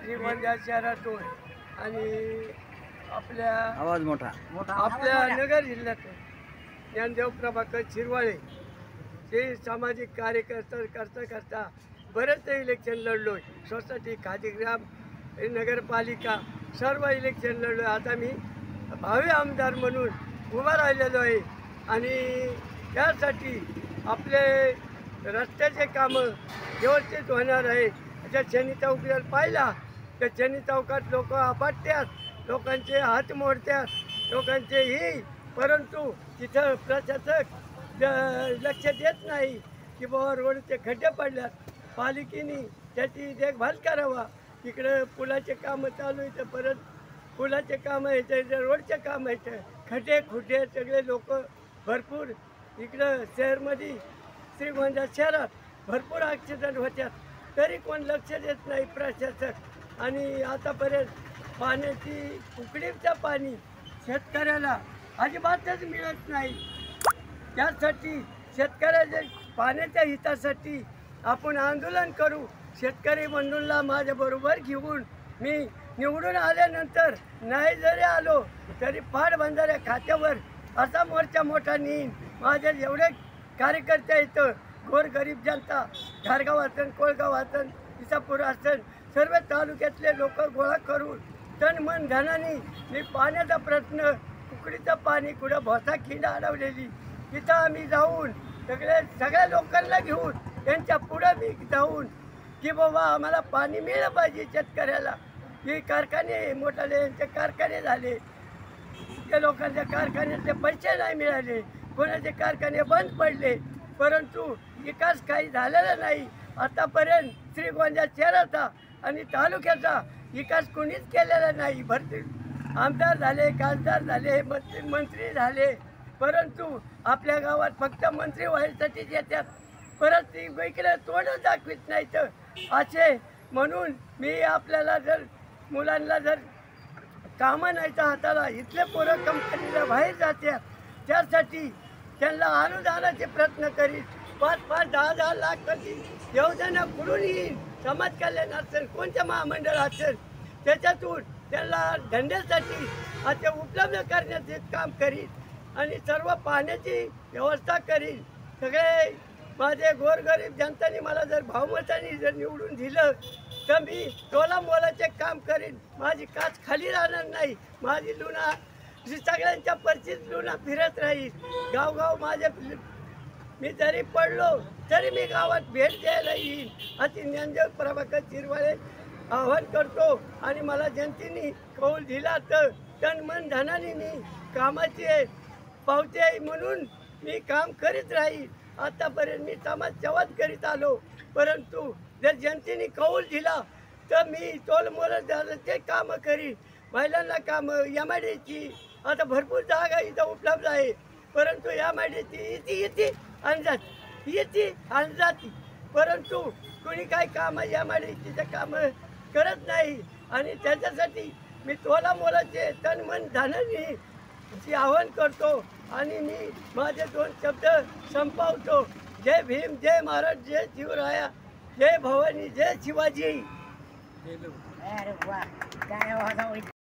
श्रीगोंदा शहरातून आणि आपल्या आवाज मोठा आपल्या नगर जिल्ह्यातून ज्ञानदेव प्रभाकर शिरवाळे हे सामाजिक कार्यकर्ता करता बरेच इलेक्शन लढलो. सोसायटी, खादीग्राम, नगरपालिका सर्व इलेक्शन लढलो. आता मी भावी आमदार म्हणून उभा राहिलेलो आहे आणि त्यासाठी आपले रस्त्याचे कामं व्यवस्थित होणार आहे. त्या शनी चौक जर पाहिला तर शनी चौकात लोक आपटतात, लोकांचे हात मोडतात, लोकांचे ही, परंतु तिथं प्रशासक लक्ष देत नाही की बाबा रोडचे खड्डे पडल्यात, पालिकेने त्याची देखभाल करावा. इकडं पुलाचे कामं चालू आहे, तर परत पुलाचे कामं येते, रोडचे कामं येतं, खड्डे खुड्डे सगळे लोक भरपूर इकडं शहरमध्ये श्रीगोंदा शहरात भरपूर ॲक्सिडेंट होतात, तरी कोण लक्ष देत नाही प्रशासक. आणि आतापर्यंत पाण्याची उकळीचं पाणी शेतकऱ्याला अजिबातच मिळत नाही. त्यासाठी शेतकऱ्याच्या पाण्याच्या हितासाठी आपण आंदोलन करू. शेतकरी बंधूंना माझ्याबरोबर घेऊन मी निवडून आल्यानंतर नाही जरी आलो तरी पाटबंधाऱ्या खात्यावर असा मोर्चा मोठा नेईन. माझे जेवढे कार्यकर्ते येतं, गोरगरीब जनता, घारगाव असन, कोळगाव असन, इसापूर असन, सर्व तालुक्यातले लोक गोळा करून तन मन धनाने मी पाण्याचा प्रश्न, उकडीचं पाणी, कुठं भोसा खिंड अडवलेली, तिथं आम्ही जाऊन सगळ्या लोकांना घेऊन त्यांच्या पुढं मी जाऊन की बाबा आम्हाला पाणी मिळलं पाहिजे शेतकऱ्याला. हे कारखाने मोठाले यांचे कारखाने झाले, त्या लोकांच्या कारखान्यातले पैसे नाही मिळाले, कोणाचे कारखाने बंद पडले, परंतु विकास काही झालेला नाही. आतापर्यंत श्रीगोंदा शहराचा आणि तालुक्याचा विकास कोणीच केलेला नाही. भरती आमदार झाले, खासदार झाले, मंत्री झाले, परंतु आपल्या गावात फक्त मंत्री व्हायसाठीच येतात, परत ती इकडे तोंडच दाखवित नाही. तर असे म्हणून मी आपल्याला जर मुलांना जर कामं नाही तर हाताला, इथले पोरं कंपनीला बाहेर जातात, त्यासाठी त्यांना अनुदानाचे प्रयत्न करीत 5-5, 10-10 लाख कधी योजना कुठून येईल, समाज कल्याण असेल, कोणत्या महामंडळ असेल, त्याच्यातून त्यांना धंद्यासाठी आता उपलब्ध करण्याचे काम करीत आणि सर्व पाण्याची व्यवस्था करीन. सगळे माझे गोरगरीब जनताने मला जर भावमताने जर निवडून दिलं तर मी तोला मोलाचे काम करीन. माझी काच खाली राहणार नाही. माझी लुना सगळ्यांच्या परिचित लुना फिरत राहील. गावगाव माझे मी जरी पडलो तरी मी गावात भेट द्यायला येईन. अति ज्ञानदेव प्रभाकर शिरवाळे आव्हान करतो आणि मला जनतेने कौल दिला तर तन मन धनाने मी कामाचे पावते आहे म्हणून मी काम करीत राहील. आतापर्यंत मी समाज सेवाच करीत आलो, परंतु जर जनतेने कौल दिला तर मी तोलमोल झालं ते कामं करीन. महिलांना कामं MIDC आता भरपूर जागा इथं उपलब्ध आहे, परंतु MIDC येते आणि जाती, परंतु कोणी काय कामं MIDCचे कामं करत नाही. आणि त्याच्यासाठी मी तोला मोलाचे तन मन धनाने आवाहन करतो आणि मी माझे 2 शब्द संपवतो. जय भीम, जय महाराज, जय शिवराया, जय भवानी, जय शिवाजी.